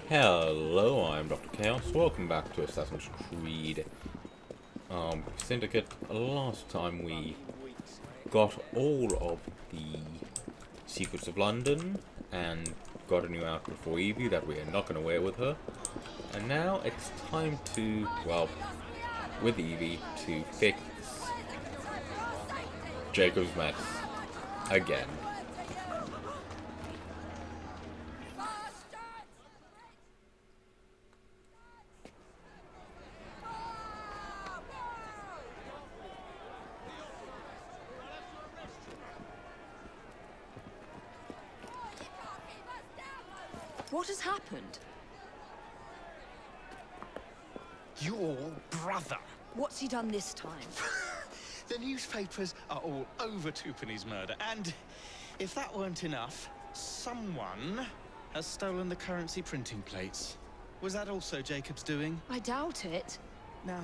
Hello, I'm Dr. Chaos. Welcome back to Assassin's Creed Syndicate. Last time we got all of the secrets of London and got a new outfit for Evie that we are not going to wear with her. And now it's time to, well, with Evie, to fix Jacob's mess again. What has happened? Your brother. What's he done this time? The newspapers are all over Twopenny's murder, and if that weren't enough, someone has stolen the currency printing plates. Was that also Jacob's doing? I doubt it. Now,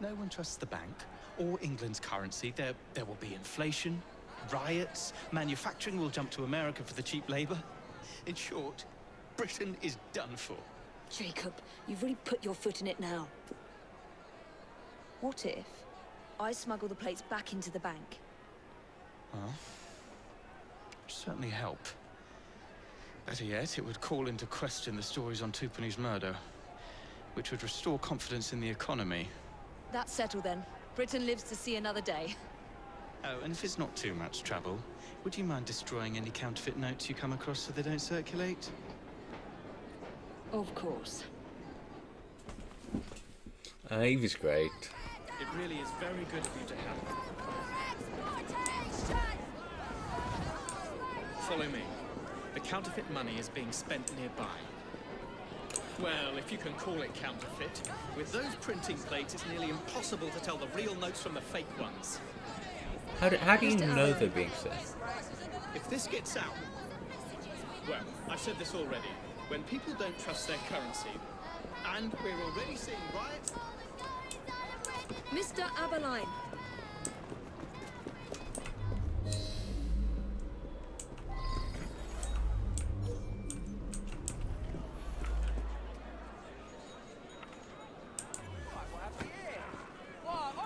no one trusts the bank or England's currency. There will be inflation, riots, manufacturing will jump to America for the cheap labor. In short, Britain is done for. Jacob, you've really put your foot in it now. What if I smuggle the plates back into the bank? Well, certainly help. Better yet, it would call into question the stories on Twopenny's murder, which would restore confidence in the economy. That's settled then. Britain lives to see another day. Oh, and if it's not too much trouble, would you mind destroying any counterfeit notes you come across so they don't circulate? Of course. Evie's great. It really is very good of you to help. Follow me. The counterfeit money is being spent nearby. Well, if you can call it counterfeit. With those printing plates, it's nearly impossible to tell the real notes from the fake ones. How do you know they're being sent? If this gets out... Well, I've said this already. When people don't trust their currency, and we're already seeing riots... Mr. Aberline.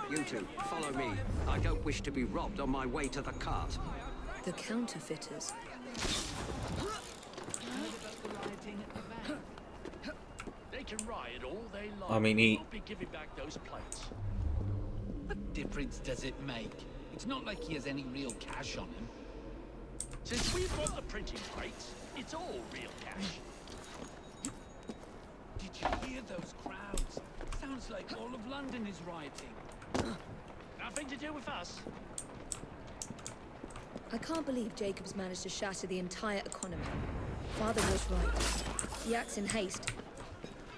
You two, follow me. I don't wish to be robbed on my way to the cart. The counterfeiters. They can riot all they like. I mean, he... Won't be giving back those plates. What difference does it make? It's not like he has any real cash on him. Since we've got the printing plates, it's all real cash. Did you hear those crowds? Sounds like all of London is rioting. Nothing to do with us. I can't believe Jacob's managed to shatter the entire economy. Father was right. He acts in haste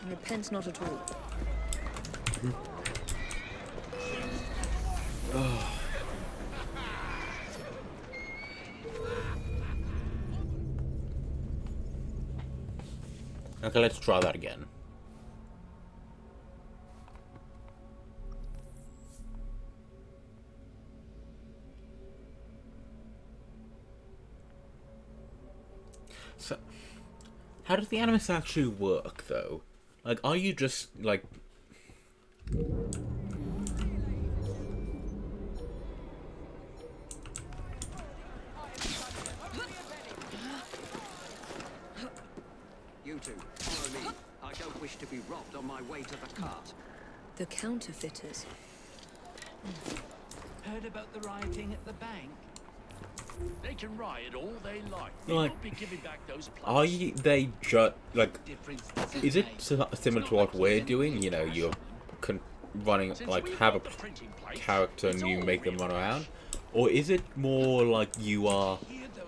and repents not at all. Okay, let's try that again. So, how does the animus actually work, though? Like, are you just, like... You two, follow me. I don't wish to be robbed on my way to the cart. The counterfeiters. Heard about the rioting at the bank? They can riot all they like. Like, They won't be giving back those plates. are they just, like... Difference does Is it make? similar to what we're doing? You know, you're running, Since like, we've have a got the printing plates, character it's and you all make them real run around? cash. Or is it more like you are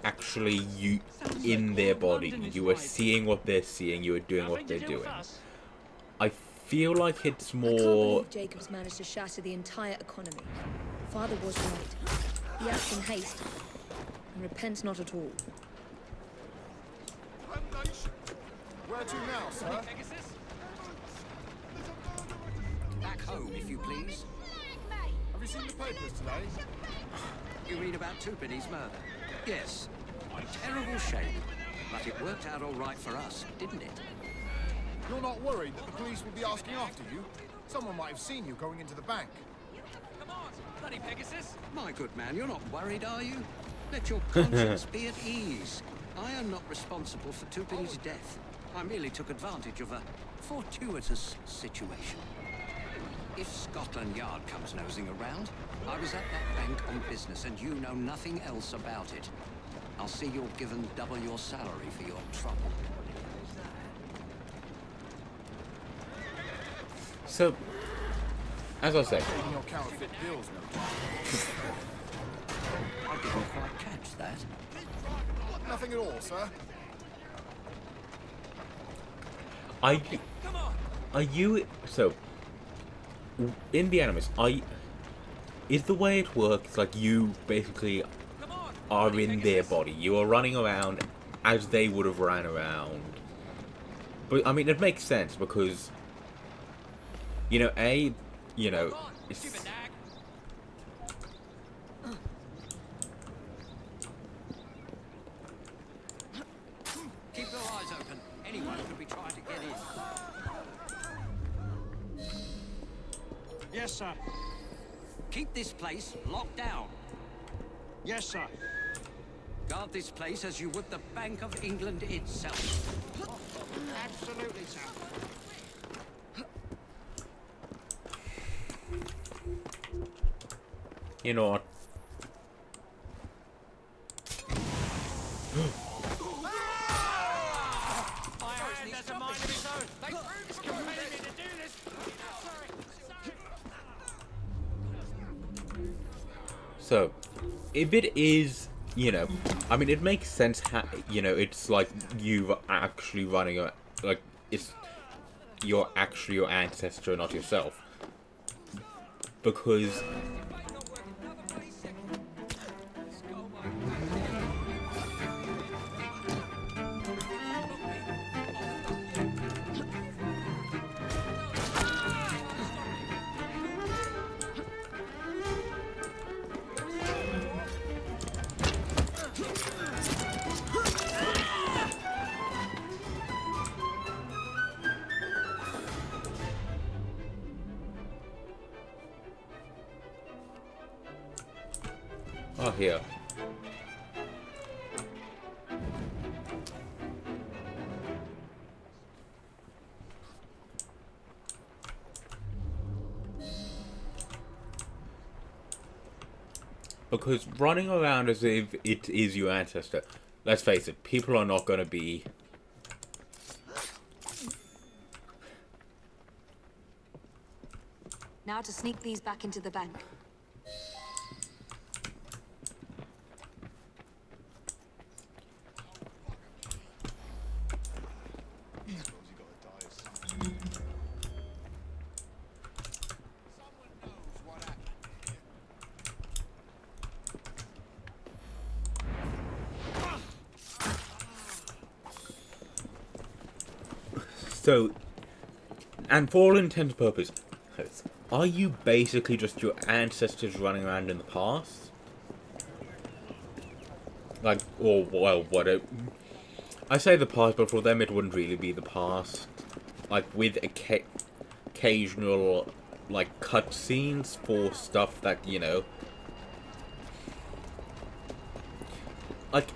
actually in their body? You are seeing what they're seeing, you are doing what Nothing they're to do with doing. us. I feel like it's I can't more... believe Jacob's managed to shatter the entire economy. Father was right. He acts in haste and repents not at all. Where to now, sir? Back home, if you please. Have you seen the papers today? You read about Twopenny's murder? Yes. A terrible shame. But it worked out all right for us, didn't it? You're not worried that the police will be asking after you? Someone might have seen you going into the bank. Come on, bloody Pegasus. My good man, you're not worried, are you? Let your conscience be at ease. I am not responsible for Tupin's death. I merely took advantage of a fortuitous situation. If Scotland Yard comes nosing around, I was at that bank on business and you know nothing else about it. I'll see you're given double your salary for your trouble. So, as I said, Taking your counterfeit bills, no doubt. I didn't quite catch that. Nothing at all, sir. are you so? In the Animus, is the way it works like you basically are in their body. You are running around as they would have ran around. But I mean, it makes sense because, you know, it's, Keep your eyes open. Anyone could be trying to get in. Yes, sir. Keep this place locked down. Yes, sir. Guard this place as you would the Bank of England itself. Absolutely, sir. you know what? So, if it is, you know, I mean, it makes sense. You know, it's like you actually running a, like you're actually your ancestor, not yourself, because. Oh, here. Because running around as if it is your ancestor, let's face it, people are not going to be... Now to sneak these back into the bank. So, and for all intents and purposes, are you basically just your ancestors running around in the past? Like, or, well, what I say the past, but for them it wouldn't really be the past. Like, with occasional, like, cutscenes for stuff that, you know... Like...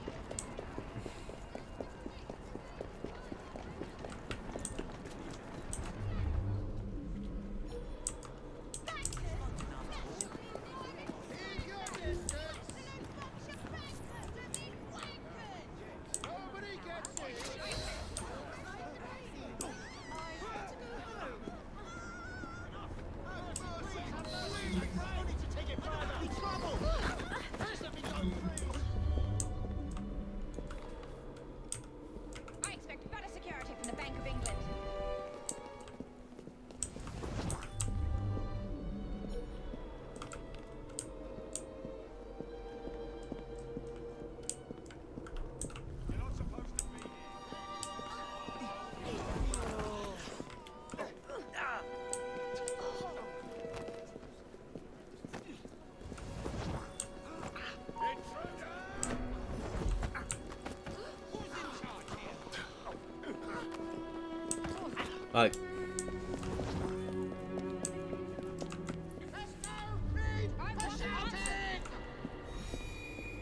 Like,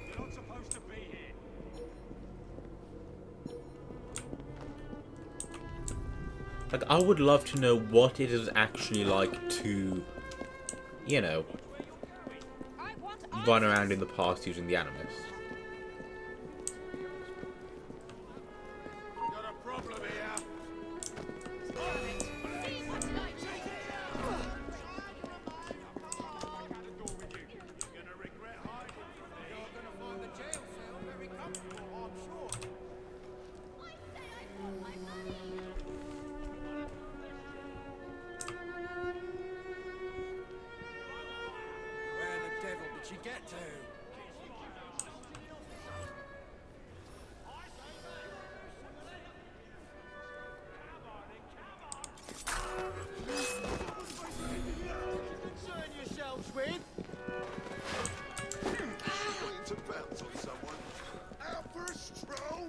You're not supposed to be here. I would love to know what it is actually like to, you know, run around in the past using the Animus. Got a problem here. Where the devil did she get to? Concern yourselves with? Waiting to bounce on someone. Out for a stroll?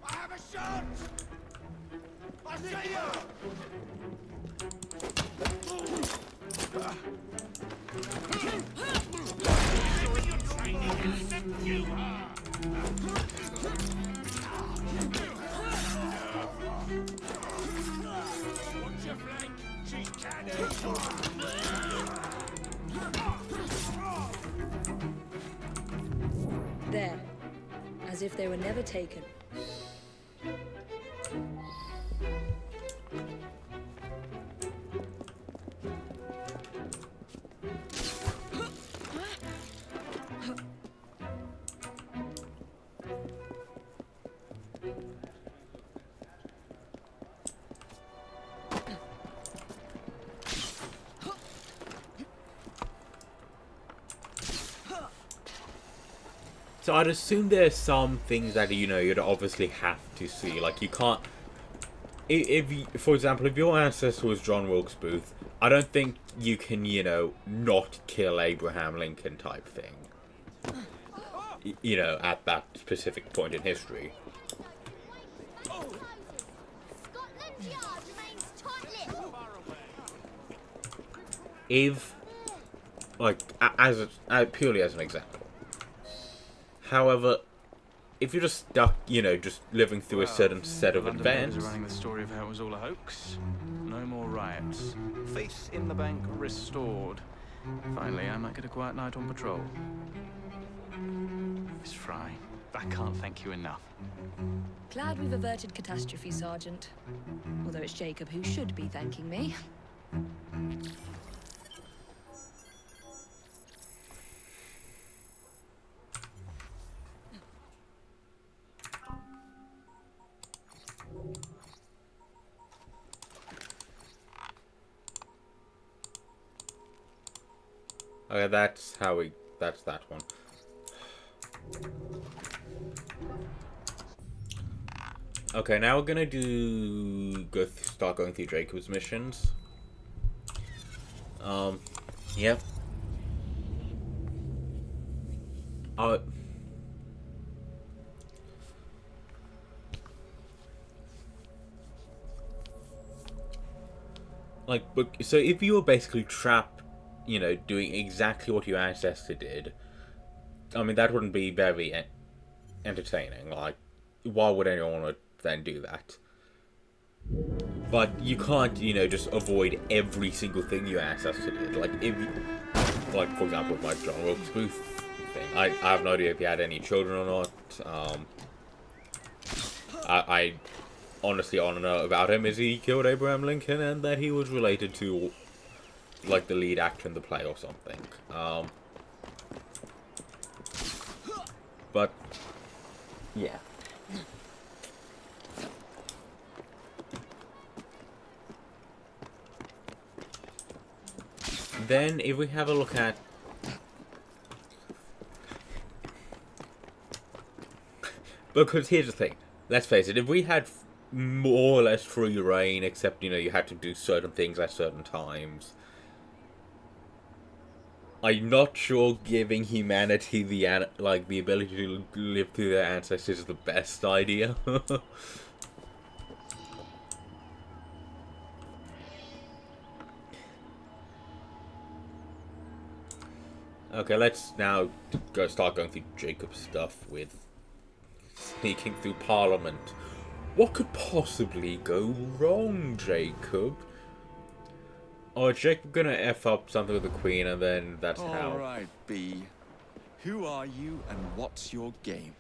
I have a shot! I see you! Watch your flank! She's canny! There. As if they were never taken. So I'd assume there's some things that, you know, you'd obviously have to see. Like, you can't... If you, for example, if your ancestor was John Wilkes Booth, I don't think you can, you know, not kill Abraham Lincoln type thing. You know, at that specific point in history. Scotland Yard remains tight-lipped. If, like, purely as an example. However, if you're just stuck, you know, just living through a certain set of London events... papers are running the story of how it was all a hoax. No more riots. Faith in the bank restored. Finally, I might get a quiet night on patrol. Miss Fry, I can't thank you enough. Glad we've averted catastrophe, Sergeant. Although it's Jacob who should be thanking me. Okay, that's how we... That's that one. Okay, now we're gonna start going through Jacob's missions. Yep. Like, so if you were basically trapped, you know, doing exactly what your ancestor did, I mean, that wouldn't be very entertaining. Like, why would anyone want to then do that? But you can't, you know, just avoid every single thing your ancestor did. Like, if you, like, for example, with my John Wilkes Booth thing, I have no idea if he had any children or not. I honestly want to know about him is he killed Abraham Lincoln and that he was related to, like, the lead actor in the play or something. But, yeah. Then, if we have a look at... Because here's the thing. Let's face it, if we had more or less free reign, except, you know, you had to do certain things at certain times, I'm not sure giving humanity the the ability to live through their ancestors is the best idea. Okay, let's now start going through Jacob's stuff with sneaking through Parliament. What could possibly go wrong, Jacob? Or is Jacob gonna F up something with the Queen and then that's how? Alright, B. Who are you and what's your game?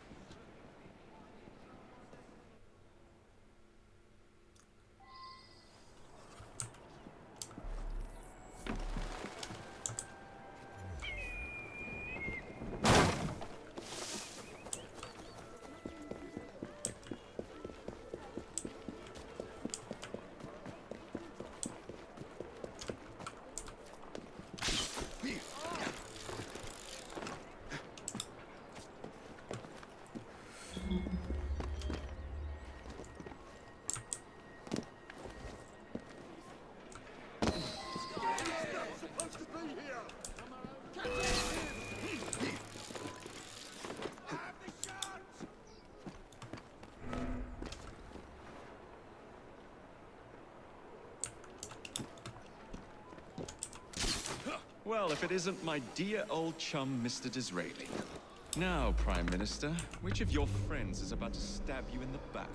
Well, if it isn't my dear old chum, Mr. Disraeli. Now, Prime Minister, which of your friends is about to stab you in the back?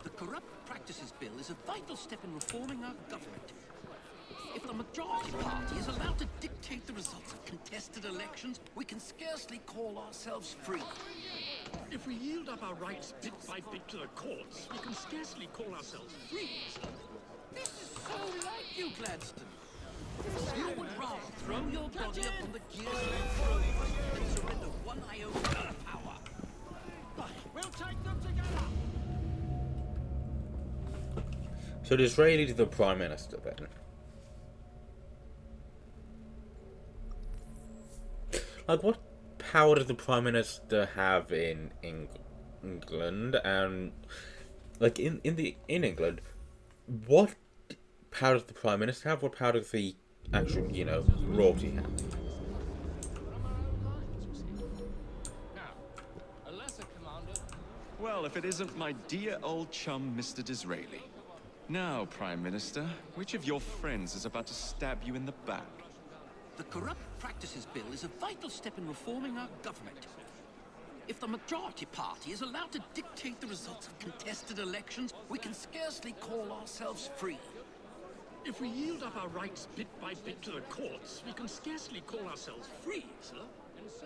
The Corrupt Practices Bill is a vital step in reforming our government. If the majority party is allowed to dictate the results of contested elections, we can scarcely call ourselves free. If we yield up our rights bit by bit to the courts, we can scarcely call ourselves free, sir. This is so like you, Gladstone. You would rather throw your body upon the gears of progress than surrender one iota of power. We'll take them together! So Disraeli is the Prime Minister then. Like, what power does the Prime Minister have in England? And like in England, what power does the Prime Minister have? What power does the actual, royalty have? Well, if it isn't my dear old chum, Mr. Disraeli. Now, Prime Minister, which of your friends is about to stab you in the back? The Corrupt Practices Bill is a vital step in reforming our government. If the majority party is allowed to dictate the results of contested elections, we can scarcely call ourselves free. If we yield up our rights bit by bit to the courts, we can scarcely call ourselves free, sir.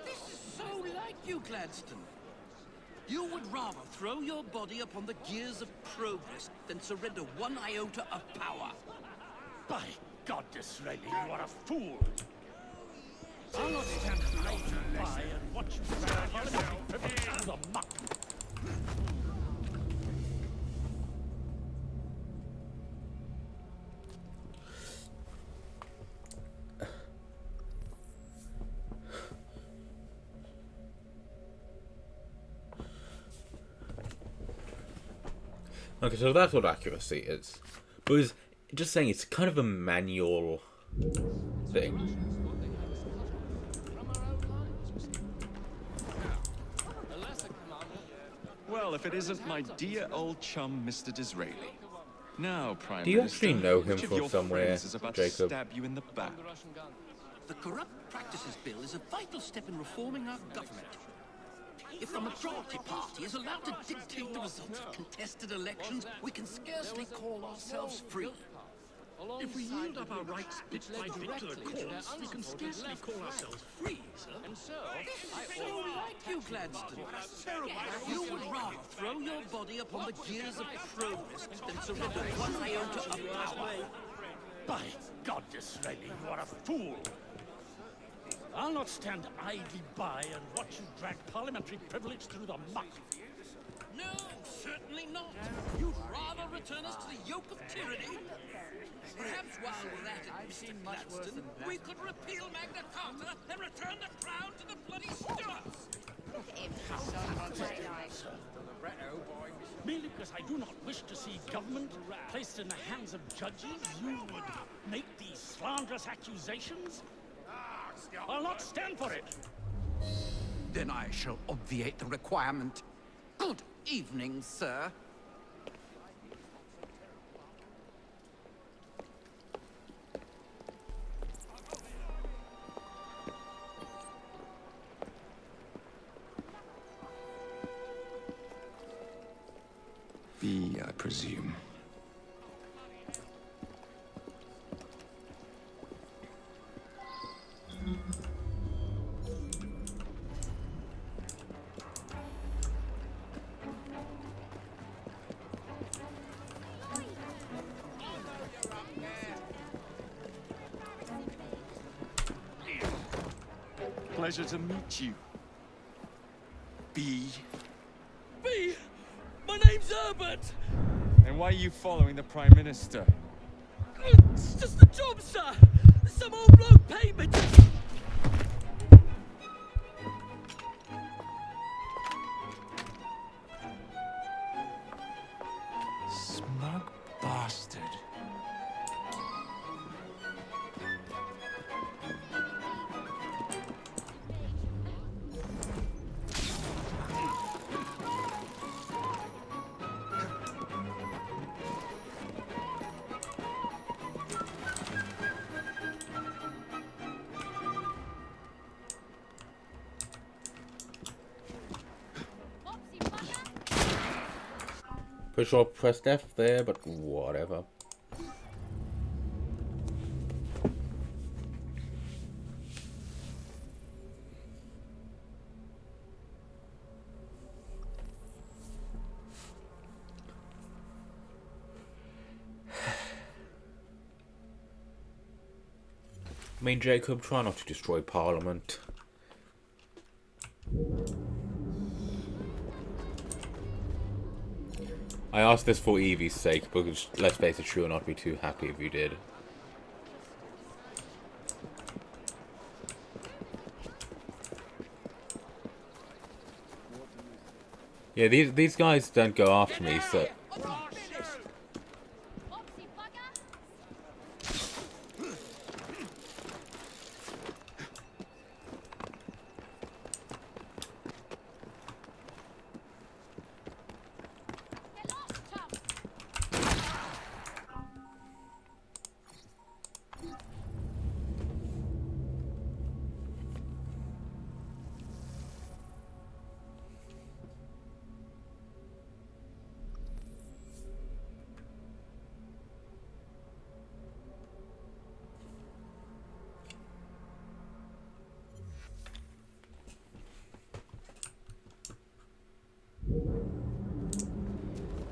This is so like you, Gladstone. You would rather throw your body upon the gears of progress than surrender one iota of power. By God, Disraeli, you are a fool! I'll not stand idly by and watch you drag parliamentary privilege through the muck. Okay, so that's what accuracy is. But it's just saying it's kind of a manual thing. Well, if it isn't my dear old chum, Mr. Disraeli. Now, Prime Minister, Do you actually know him which of from your somewhere, friends is about Jacob? to stab you in the back? The Corrupt Practices Bill is a vital step in reforming our government. If the majority party is allowed to dictate the results of contested elections, we can scarcely call ourselves free. If we yield up our rights bit by bit to the courts, we can scarcely call ourselves free, sir. This is so like you, Gladstone. You would rather throw your body upon the gears of progress than surrender one iota of power. By God, Disraeli, you are a fool! I'll not stand idly by and watch you drag parliamentary privilege through the muck. No, certainly not. You'd rather return us to the yoke of tyranny? Perhaps while we're at it, Mr. Gladstone, we could repeal Magna Carta and return the crown to the bloody Stuarts. Merely because I do not wish to see government placed in the hands of judges, you would make these slanderous accusations? I'll not stand for it. Then I shall obviate the requirement. Good evening, sir. B, I presume. Pleasure to meet you. B. B! My name's Herbert! And why are you following the Prime Minister? It's just a job, sir! Some old bloke paid me to... Smug bastard. Pretty sure I pressed F there, but whatever. I mean, Jacob, try not to destroy Parliament. I asked this for Evie's sake, because let's face it, she will not be too happy if you did. Yeah, these guys don't go after me, so...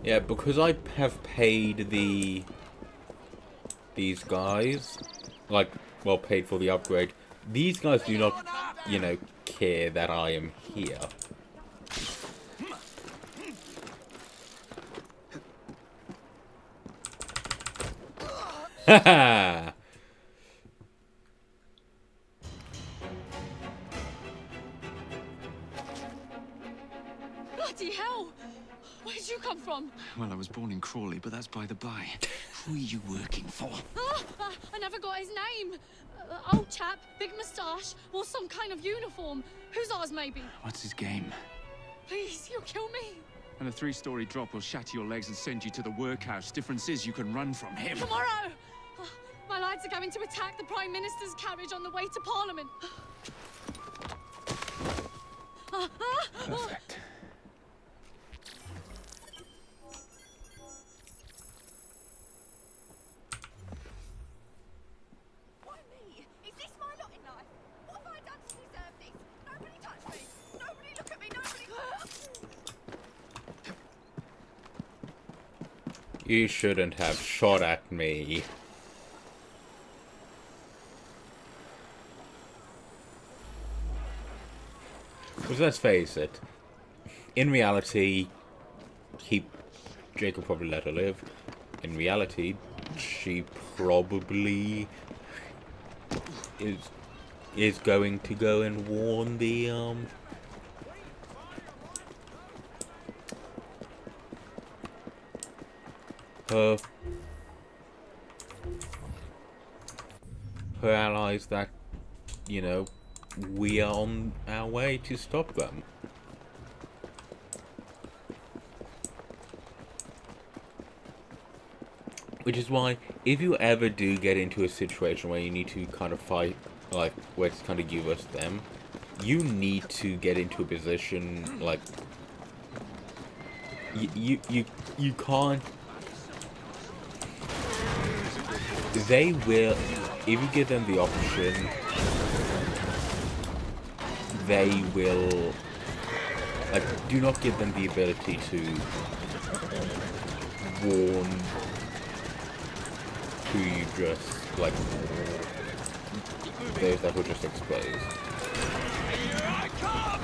Yeah, because I have paid these guys, like, well, paid for the upgrade. These guys do not, you know, care that I am here. Haha! Bloody hell! Where did you come from? Well, I was born in Crawley, but that's by the by. Who are you working for? I never got his name. Old chap, big moustache, wore some kind of uniform. Who's ours, maybe? What's his game? Please, you'll kill me. And a 3-story drop will shatter your legs and send you to the workhouse. Difference is you can run from him. Tomorrow! My lads are going to attack the Prime Minister's carriage on the way to Parliament. Perfect. Why me? Is this my lot in life? What have I done to deserve this? Nobody touch me. Nobody look at me. Nobody... You shouldn't have shot at me. Because let's face it, in reality, Jacob probably let her live. In reality, she probably is going to go and warn the her allies that, you know, we are on our way to stop them. Which is why, if you ever do get into a situation where you need to kind of fight, like, where it's kind of you versus them, you need to get into a position, like, you can't. They will, if you give them the option, they will, like, do not give them the ability to warn who you just, like, those that will just explode. Here I come!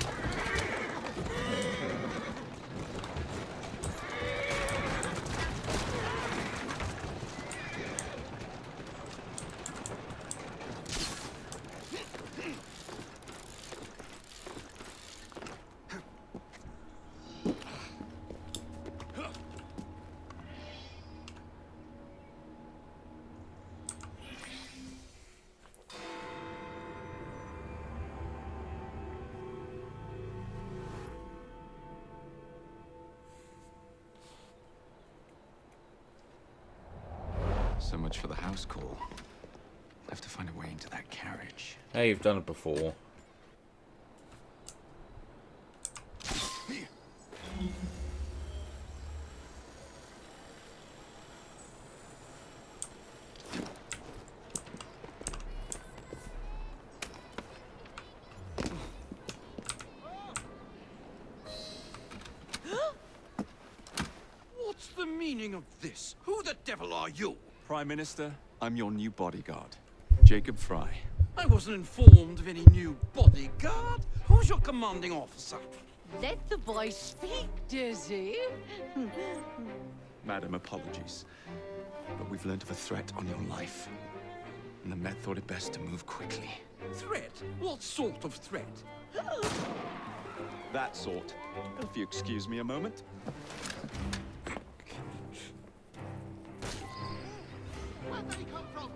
So much for the house call. I'll have to find a way into that carriage. Hey, you've done it before. What's the meaning of this? Who the devil are you? Prime Minister, I'm your new bodyguard, Jacob Fry. I wasn't informed of any new bodyguard. Who's your commanding officer? Let the boy speak, Dizzy. Madam, apologies. But we've learned of a threat on your life. And the Met thought it best to move quickly. Threat? What sort of threat? That sort. If you excuse me a moment. Where did he come from?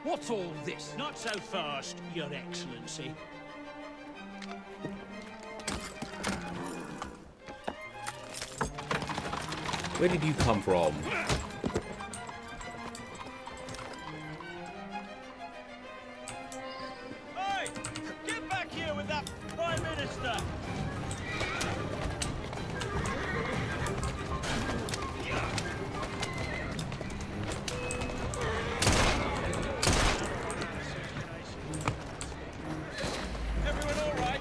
What's all this? Not so fast, Your Excellency. Where did you come from? Hey! Get back here with that Prime Minister! Everyone all right?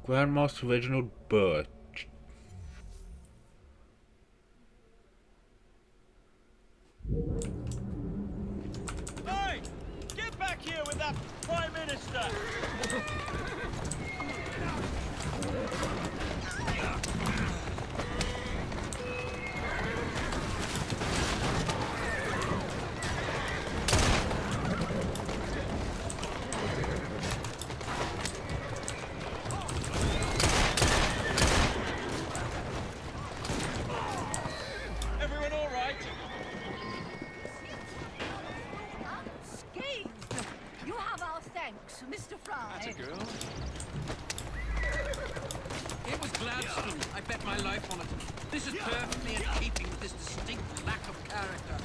Grandmaster Reginald Birch. Hey! Get back here with that Prime Minister! Everyone all right? Unscathed! You have our Mr. Fry. That's a girl. It was Gladstone. I bet my life on it. This is perfectly in keeping with this distinct lack of character.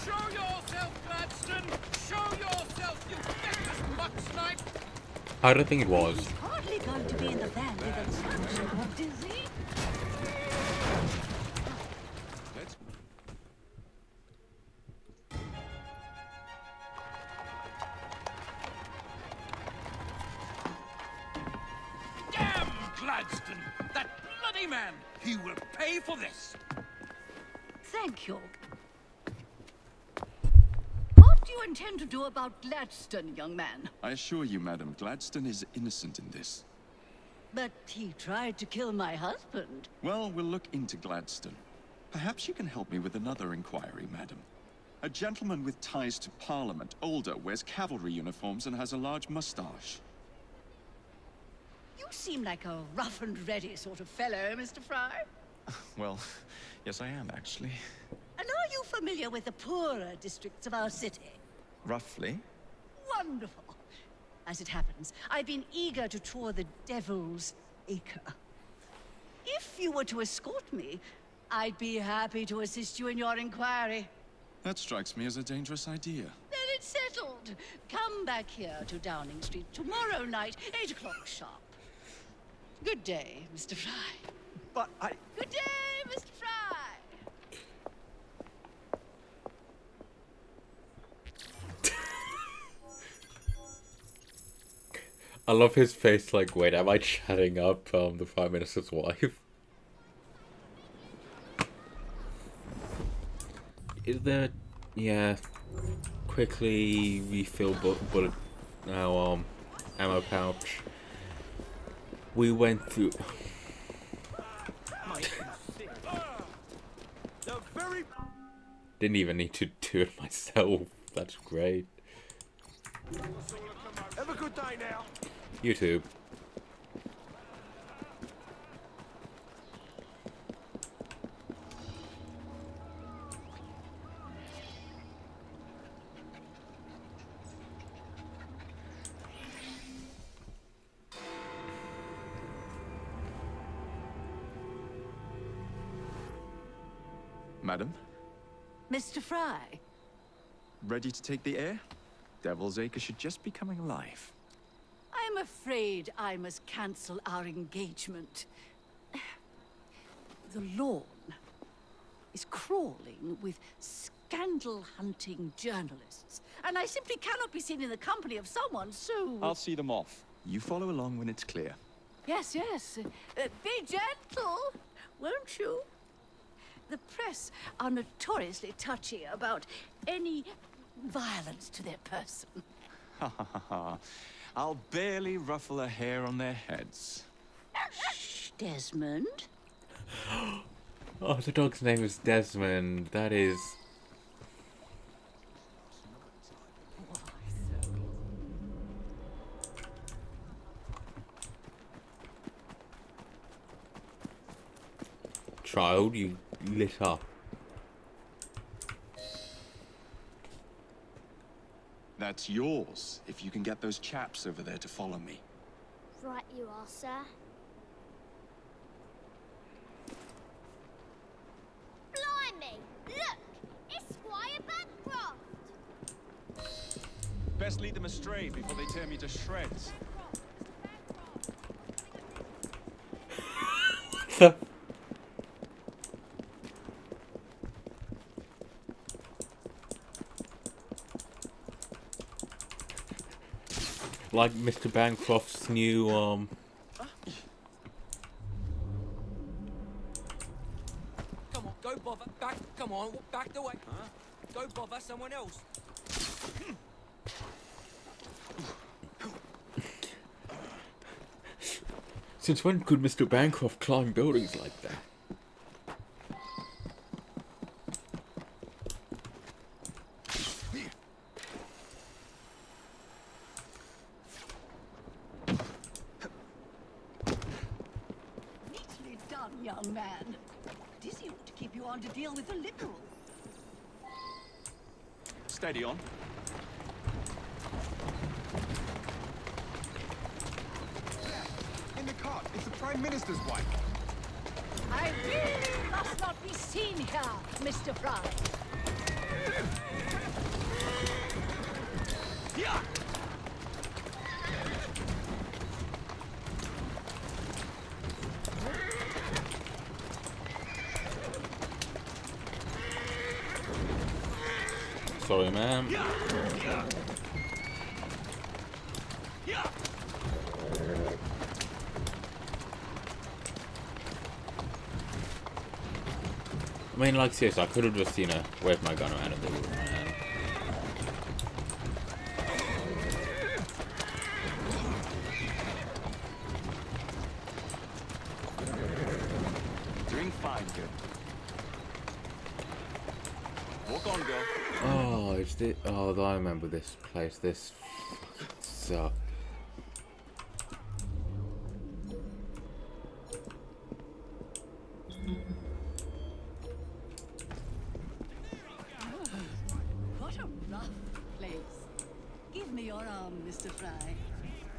Show yourself, Gladstone! Show yourself, you feckless muck snipe! I don't think it was. He's hardly going to be in the van with a lunch, is he? Damn Gladstone! That bloody man! He will pay for this! Thank you. What do you intend to do about Gladstone, young man? I assure you, madam, Gladstone is innocent in this. But he tried to kill my husband. Well, we'll look into Gladstone. Perhaps you can help me with another inquiry, madam. A gentleman with ties to Parliament, older, wears cavalry uniforms and has a large mustache. You seem like a rough and ready sort of fellow, Mr. Fry. Well, yes I am, actually. And are you familiar with the poorer districts of our city? Roughly. Wonderful. As it happens, I've been eager to tour the Devil's Acre. If you were to escort me, I'd be happy to assist you in your inquiry. That strikes me as a dangerous idea. Then it's settled. Come back here to Downing Street tomorrow night, 8 o'clock sharp. Good day, Mr. Fry. But I... Good day, Mr. Fry. I love his face, like, wait, am I chatting up the Prime Minister's wife? Is there... yeah. Quickly refill bullet... now, ammo pouch. We went through... Didn't even need to do it myself. That's great. Have a good day now. YouTube. Madam, Mr. Fry. ready to take the air? Devil's Acre should just be coming alive. I'm afraid I must cancel our engagement. The lawn is crawling with scandal-hunting journalists, and I simply cannot be seen in the company of someone so... I'll see them off. You follow along when it's clear. Yes, yes. Be gentle, won't you? The press are notoriously touchy about any violence to their person. Ha ha ha ha. I'll barely ruffle a hair on their heads. Shh, Desmond. Oh, the dog's name is Desmond. That is... Child, you lit up. That's yours, if you can get those chaps over there to follow me. Right you are, sir. Blimey! Look! It's Squire Bancroft! Best lead them astray before they tear me to shreds. Like Mr. Bancroft's new, Come on, go bother. Back, come on, back the way. Huh? Go bother someone else. Since when could Mr. Bancroft climb buildings like that? Neatly done, young man. Dizzy ought to keep you on to deal with the Liberal. Steady on. cart. It's the Prime Minister's wife. I really must not be seen here, Mr. Fry. Yeah. Sorry, ma'am. I mean, like, seriously, I could have just, you know, waved my gun around and they would have run out. Doing fine, girl. Walk on, girl. Oh, it's the. Oh, I remember this place. This sucked. What a rough place. Give me your arm, Mr. Fry.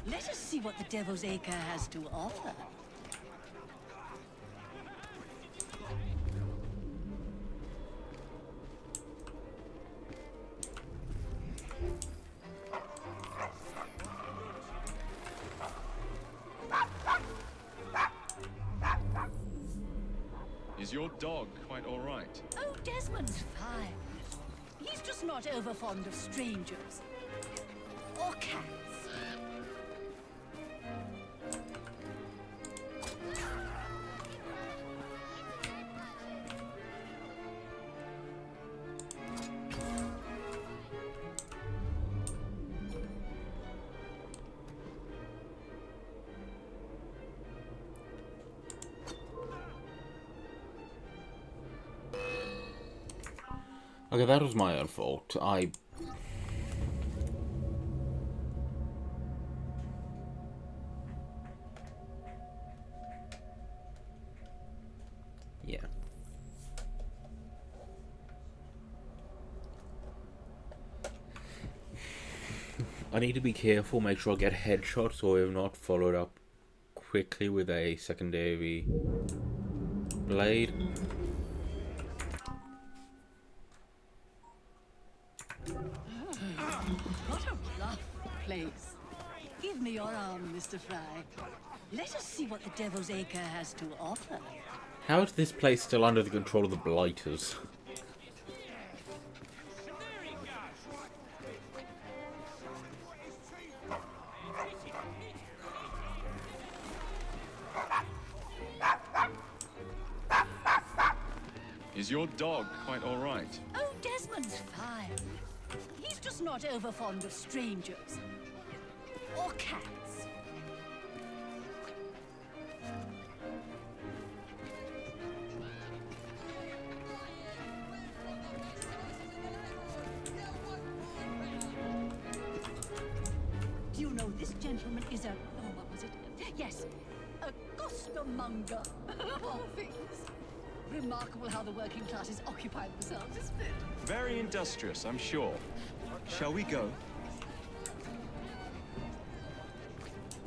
Let us see what the Devil's Acre has to offer. Is your dog quite all right? Oh, Desmond's fine. He's just not over fond of strangers. Or cats. Okay, that was my own fault. Yeah. I need to be careful, make sure I get headshots, or if not, followed up quickly with a secondary blade. What a rough place. Give me your arm, Mr. Fry. Let us see what the Devil's Acre has to offer. How is this place still under the control of the Blighters? Is your dog quite all right? Oh, Desmond's fine. He's just not over fond of strangers. Or cats. Do you know this gentleman is a... Oh, what was it? Yes, a costermonger, of all things. Remarkable how the working classes occupy themselves, isn't it? Very industrious, I'm sure. Shall we go?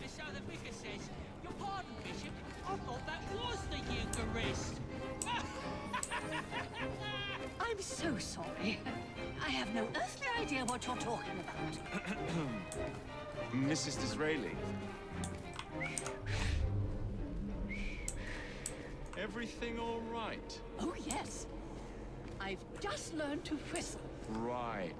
So the vicar says, your pardon, Bishop, I thought that was the Eucharist. I'm so sorry. I have no earthly idea what you're talking about. Mrs. Disraeli. Everything all right? Oh, yes. I've just learned to whistle. Right.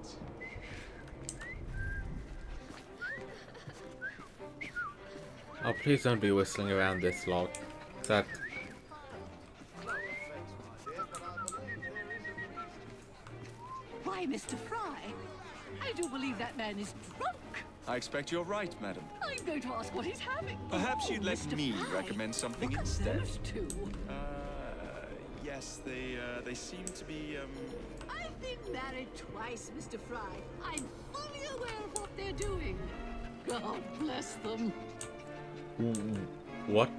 Oh, please don't be whistling around this lot. That... Why, Mr. Fry, I do believe that man is drunk. I expect you're right, madam. I'm going to ask what he's having. Perhaps Oh, you'd let Mr. me Fry, recommend something look at instead. those two. Yes, they seem to be, I've been married twice, Mr. Fry. I'm fully aware of what they're doing. God bless them. What?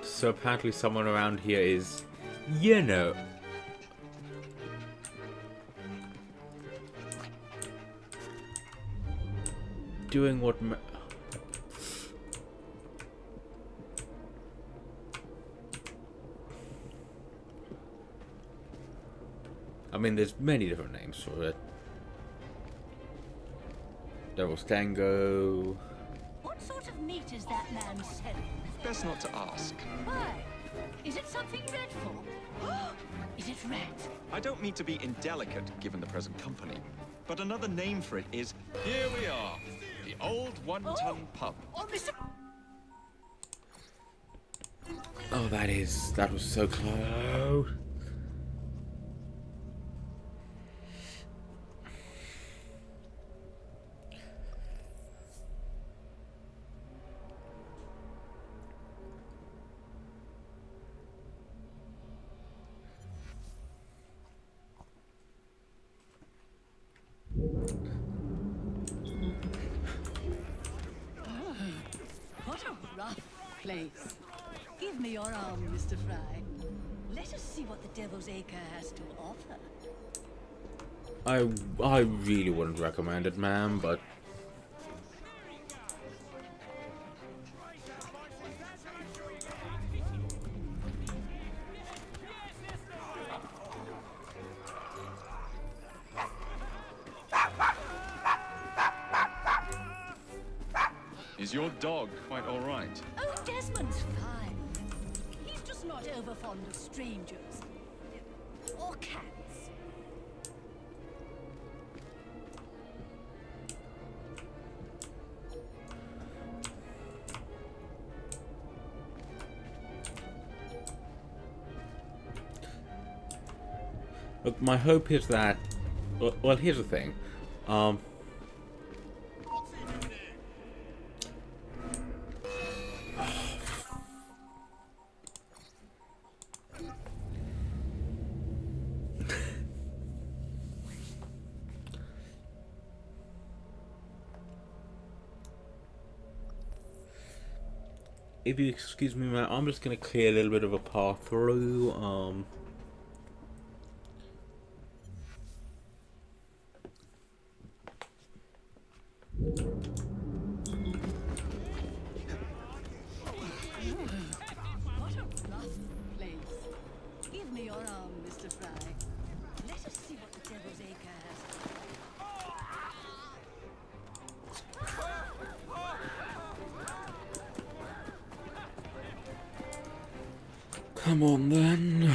So apparently someone around here is... You know... doing what... mean, there's many different names for it. Devil's Tango. What sort of meat is that man selling? Best not to ask. Why? Is it something dreadful? Is it rat? I don't mean to be indelicate, given the present company, but another name for it is... Here we are, the old one-ton pub. Oh, Mr. Oh, that was so close. What a rough place. Give me your arm, Mr. Fry. Let us see what the Devil's Acre has to offer. I really wouldn't recommend it, ma'am, but Is your dog quite all right? Oh, Desmond's fine. He's just not over fond of strangers. Or cats. look, my hope is that. Well, here's the thing. If you excuse me, man, I'm just gonna clear a little bit of a path through. What a rough place. Give me your arm, Mr. Fry. Let us see what the Devil's Acre has. Come on, then.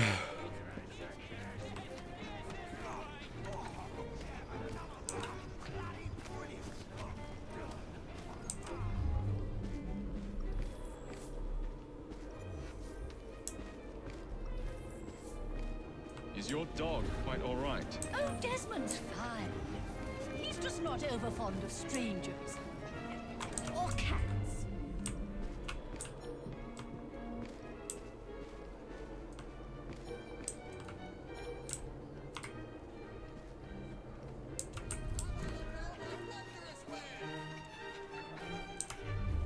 Is your dog quite all right? Oh, Desmond's fine. He's just not over fond of strangers. Or cats.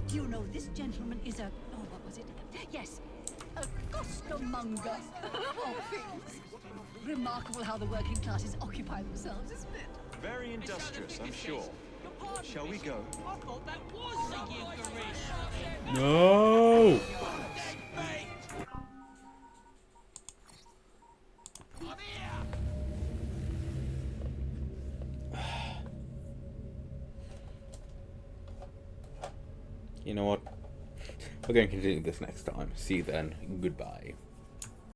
Do you know this gentleman is a... Oh, what was it? Yes, a costermonger. All things. Remarkable how the working classes occupy themselves, isn't it? Very industrious, I'm sure. Shall we go? I thought that was the Eucharist. No! You know what? We're going to continue this next time. See you then. Goodbye.